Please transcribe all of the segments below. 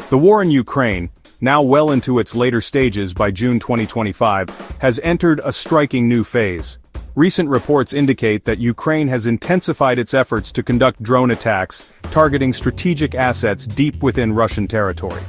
The war in Ukraine, now well into its later stages by June 2025, has entered a striking new phase. Recent reports indicate that Ukraine has intensified its efforts to conduct drone attacks, targeting strategic assets deep within Russian territory.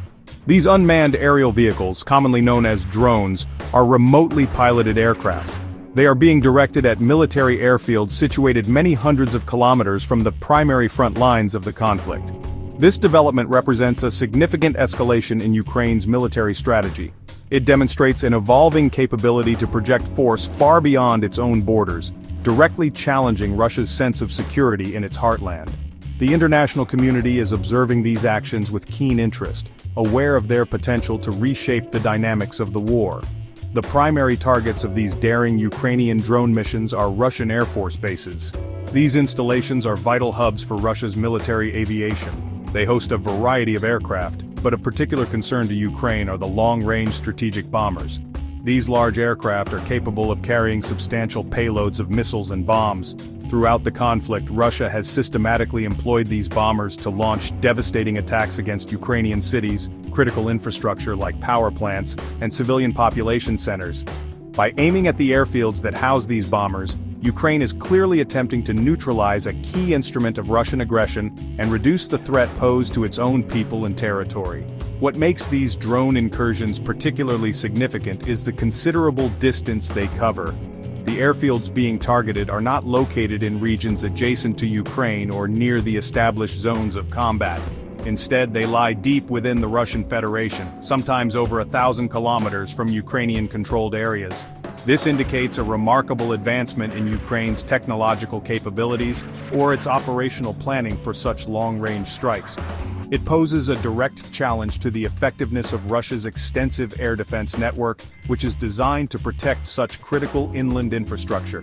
These unmanned aerial vehicles, commonly known as drones, are remotely piloted aircraft. They are being directed at military airfields situated many hundreds of kilometers from the primary front lines of the conflict. This development represents a significant escalation in Ukraine's military strategy. It demonstrates an evolving capability to project force far beyond its own borders, directly challenging Russia's sense of security in its heartland. The international community is observing these actions with keen interest, aware of their potential to reshape the dynamics of the war. The primary targets of these daring Ukrainian drone missions are Russian Air Force bases. These installations are vital hubs for Russia's military aviation. They host a variety of aircraft, but of particular concern to Ukraine are the long-range strategic bombers. These large aircraft are capable of carrying substantial payloads of missiles and bombs. Throughout the conflict, Russia has systematically employed these bombers to launch devastating attacks against Ukrainian cities, critical infrastructure like power plants, and civilian population centers. By aiming at the airfields that house these bombers, Ukraine is clearly attempting to neutralize a key instrument of Russian aggression and reduce the threat posed to its own people and territory. What makes these drone incursions particularly significant is the considerable distance they cover. The airfields being targeted are not located in regions adjacent to Ukraine or near the established zones of combat. Instead, they lie deep within the Russian Federation, sometimes over 1,000 kilometers from Ukrainian-controlled areas. This indicates a remarkable advancement in Ukraine's technological capabilities or its operational planning for such long-range strikes. It poses a direct challenge to the effectiveness of Russia's extensive air defense network, which is designed to protect such critical inland infrastructure.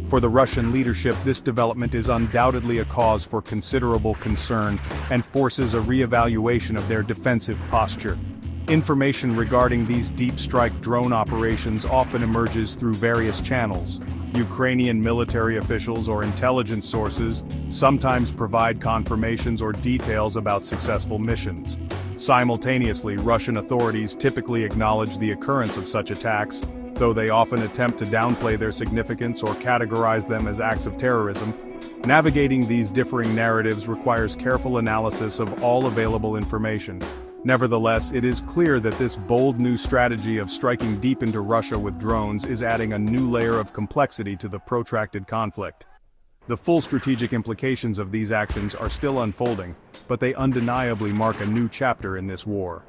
For the Russian leadership, this development is undoubtedly a cause for considerable concern and forces a re-evaluation of their defensive posture. Information regarding these deep strike drone operations often emerges through various channels. Ukrainian military officials or intelligence sources sometimes provide confirmations or details about successful missions. Simultaneously, Russian authorities typically acknowledge the occurrence of such attacks, though they often attempt to downplay their significance or categorize them as acts of terrorism. Navigating these differing narratives requires careful analysis of all available information. Nevertheless, it is clear that this bold new strategy of striking deep into Russia with drones is adding a new layer of complexity to the protracted conflict. The full strategic implications of these actions are still unfolding, but they undeniably mark a new chapter in this war.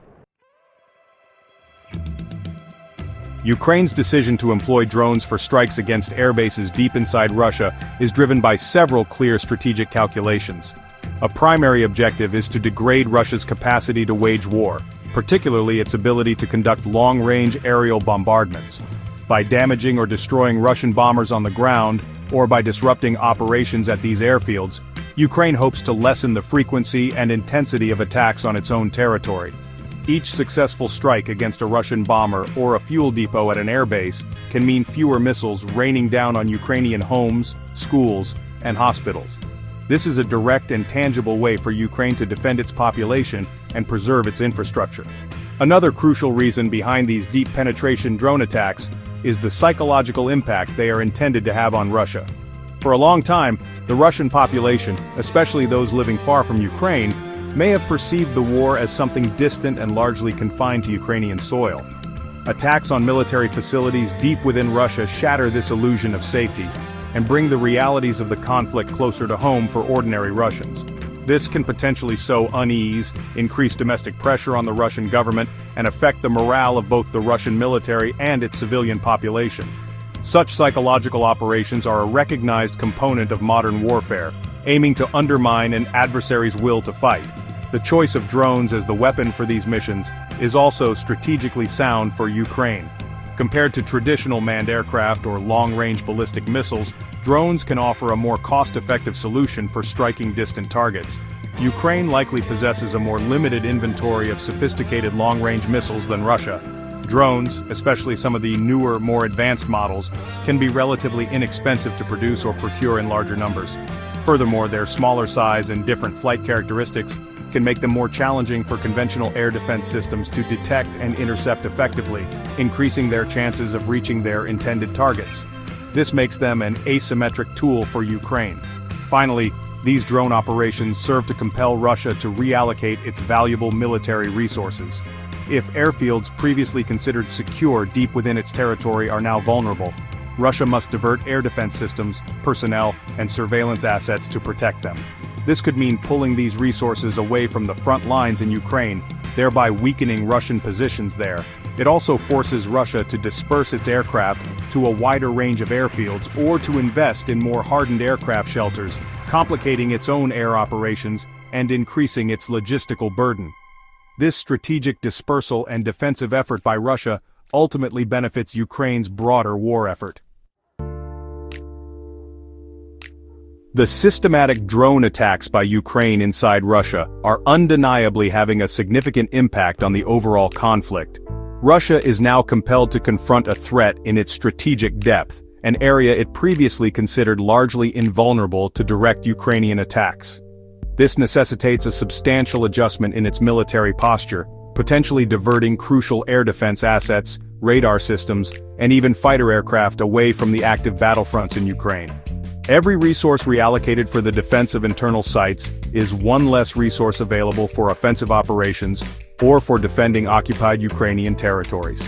Ukraine's decision to employ drones for strikes against airbases deep inside Russia is driven by several clear strategic calculations. A primary objective is to degrade Russia's capacity to wage war, particularly its ability to conduct long-range aerial bombardments. By damaging or destroying Russian bombers on the ground, or by disrupting operations at these airfields, Ukraine hopes to lessen the frequency and intensity of attacks on its own territory. Each successful strike against a Russian bomber or a fuel depot at an airbase can mean fewer missiles raining down on Ukrainian homes, schools, and hospitals. This is a direct and tangible way for Ukraine to defend its population and preserve its infrastructure. Another crucial reason behind these deep penetration drone attacks is the psychological impact they are intended to have on Russia. For a long time, the Russian population, especially those living far from Ukraine, may have perceived the war as something distant and largely confined to Ukrainian soil. Attacks on military facilities deep within Russia shatter this illusion of safety and bring the realities of the conflict closer to home for ordinary Russians. This can potentially sow unease, increase domestic pressure on the Russian government, and affect the morale of both the Russian military and its civilian population. Such psychological operations are a recognized component of modern warfare, aiming to undermine an adversary's will to fight. The choice of drones as the weapon for these missions is also strategically sound for Ukraine. Compared to traditional manned aircraft or long-range ballistic missiles, drones can offer a more cost-effective solution for striking distant targets. Ukraine likely possesses a more limited inventory of sophisticated long-range missiles than Russia. Drones, especially some of the newer, more advanced models, can be relatively inexpensive to produce or procure in larger numbers. Furthermore, their smaller size and different flight characteristics can make them more challenging for conventional air defense systems to detect and intercept effectively, increasing their chances of reaching their intended targets. This makes them an asymmetric tool for Ukraine. Finally, these drone operations serve to compel Russia to reallocate its valuable military resources. If airfields previously considered secure deep within its territory are now vulnerable, Russia must divert air defense systems, personnel, and surveillance assets to protect them. This could mean pulling these resources away from the front lines in Ukraine, thereby weakening Russian positions there. It also forces Russia to disperse its aircraft to a wider range of airfields or to invest in more hardened aircraft shelters, complicating its own air operations and increasing its logistical burden. This strategic dispersal and defensive effort by Russia ultimately benefits Ukraine's broader war effort. The systematic drone attacks by Ukraine inside Russia are undeniably having a significant impact on the overall conflict. Russia is now compelled to confront a threat in its strategic depth, an area it previously considered largely invulnerable to direct Ukrainian attacks. This necessitates a substantial adjustment in its military posture, potentially diverting crucial air defense assets, radar systems, and even fighter aircraft away from the active battlefronts in Ukraine. Every resource reallocated for the defense of internal sites is one less resource available for offensive operations or for defending occupied Ukrainian territories.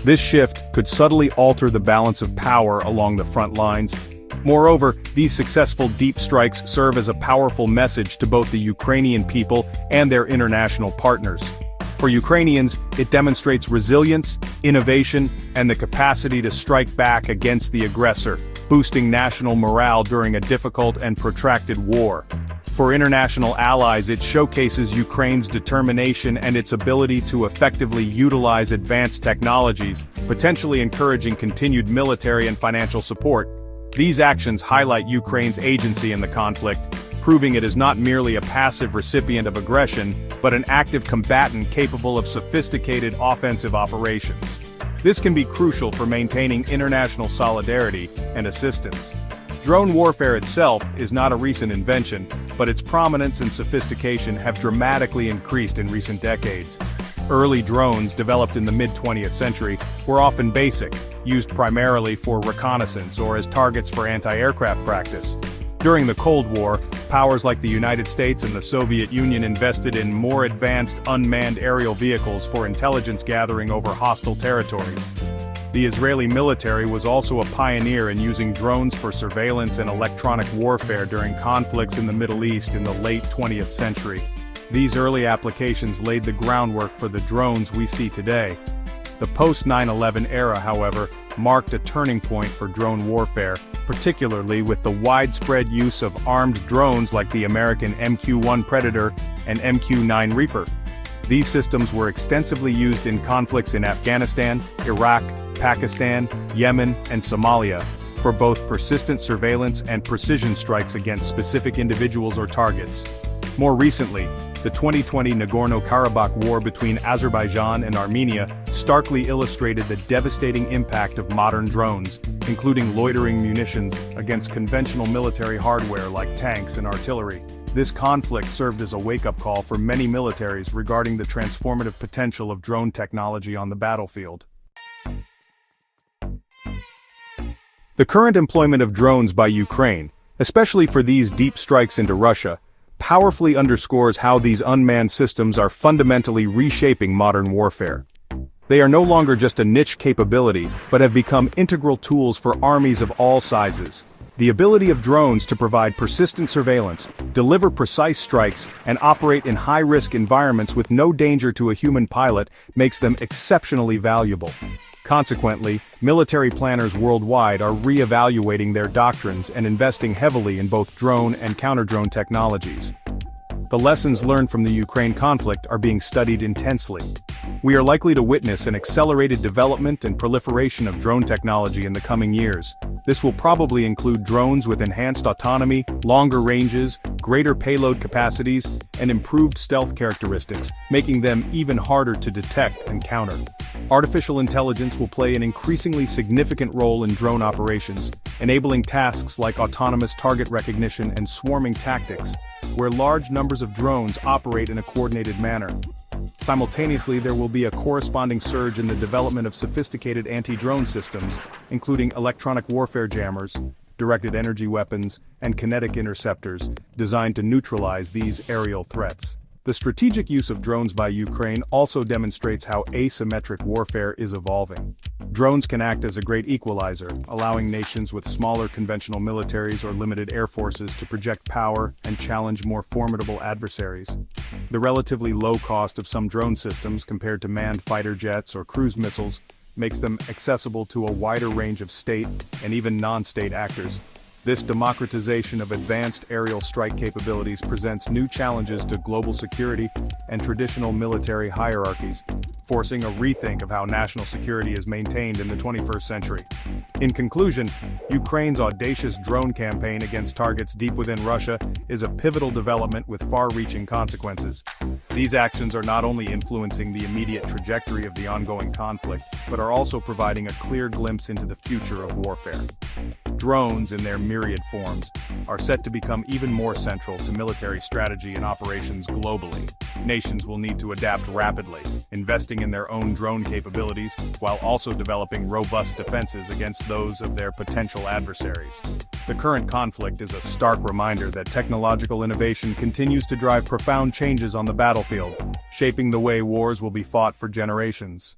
This shift could subtly alter the balance of power along the front lines. Moreover, these successful deep strikes serve as a powerful message to both the Ukrainian people and their international partners. For Ukrainians, it demonstrates resilience, innovation, and the capacity to strike back against the aggressor, boosting national morale during a difficult and protracted war. For international allies, it showcases Ukraine's determination and its ability to effectively utilize advanced technologies, potentially encouraging continued military and financial support. These actions highlight Ukraine's agency in the conflict, proving it is not merely a passive recipient of aggression, but an active combatant capable of sophisticated offensive operations. This can be crucial for maintaining international solidarity and assistance. Drone warfare itself is not a recent invention, but its prominence and sophistication have dramatically increased in recent decades. Early drones, developed in the mid-20th century, were often basic, used primarily for reconnaissance or as targets for anti-aircraft practice. During the Cold War, powers like the United States and the Soviet Union invested in more advanced unmanned aerial vehicles for intelligence gathering over hostile territories. The Israeli military was also a pioneer in using drones for surveillance and electronic warfare during conflicts in the Middle East in the late 20th century. These early applications laid the groundwork for the drones we see today. The post-9/11 era, however, marked a turning point for drone warfare, particularly with the widespread use of armed drones like the American MQ-1 Predator and MQ-9 Reaper. These systems were extensively used in conflicts in Afghanistan, Iraq, Pakistan, Yemen, and Somalia, for both persistent surveillance and precision strikes against specific individuals or targets. More recently, the 2020 Nagorno-Karabakh war between Azerbaijan and Armenia starkly illustrated the devastating impact of modern drones, including loitering munitions, against conventional military hardware like tanks and artillery. This conflict served as a wake-up call for many militaries regarding the transformative potential of drone technology on the battlefield. The current employment of drones by Ukraine, especially for these deep strikes into Russia, powerfully underscores how these unmanned systems are fundamentally reshaping modern warfare. They are no longer just a niche capability, but have become integral tools for armies of all sizes. The ability of drones to provide persistent surveillance, deliver precise strikes, and operate in high-risk environments with no danger to a human pilot makes them exceptionally valuable. Consequently, military planners worldwide are re-evaluating their doctrines and investing heavily in both drone and counter-drone technologies. The lessons learned from the Ukraine conflict are being studied intensely. We are likely to witness an accelerated development and proliferation of drone technology in the coming years. This will probably include drones with enhanced autonomy, longer ranges, greater payload capacities, and improved stealth characteristics, making them even harder to detect and counter. Artificial intelligence will play an increasingly significant role in drone operations, enabling tasks like autonomous target recognition and swarming tactics, where large numbers of drones operate in a coordinated manner. Simultaneously, there will be a corresponding surge in the development of sophisticated anti-drone systems, including electronic warfare jammers, directed energy weapons, and kinetic interceptors, designed to neutralize these aerial threats. The strategic use of drones by Ukraine also demonstrates how asymmetric warfare is evolving. Drones can act as a great equalizer, allowing nations with smaller conventional militaries or limited air forces to project power and challenge more formidable adversaries. The relatively low cost of some drone systems compared to manned fighter jets or cruise missiles makes them accessible to a wider range of state and even non-state actors. This democratization of advanced aerial strike capabilities presents new challenges to global security and traditional military hierarchies, forcing a rethink of how national security is maintained in the 21st century. In conclusion, Ukraine's audacious drone campaign against targets deep within Russia is a pivotal development with far-reaching consequences. These actions are not only influencing the immediate trajectory of the ongoing conflict, but are also providing a clear glimpse into the future of warfare. Drones, in their myriad forms, are set to become even more central to military strategy and operations globally. Nations will need to adapt rapidly, investing in their own drone capabilities, while also developing robust defenses against those of their potential adversaries. The current conflict is a stark reminder that technological innovation continues to drive profound changes on the battlefield, shaping the way wars will be fought for generations.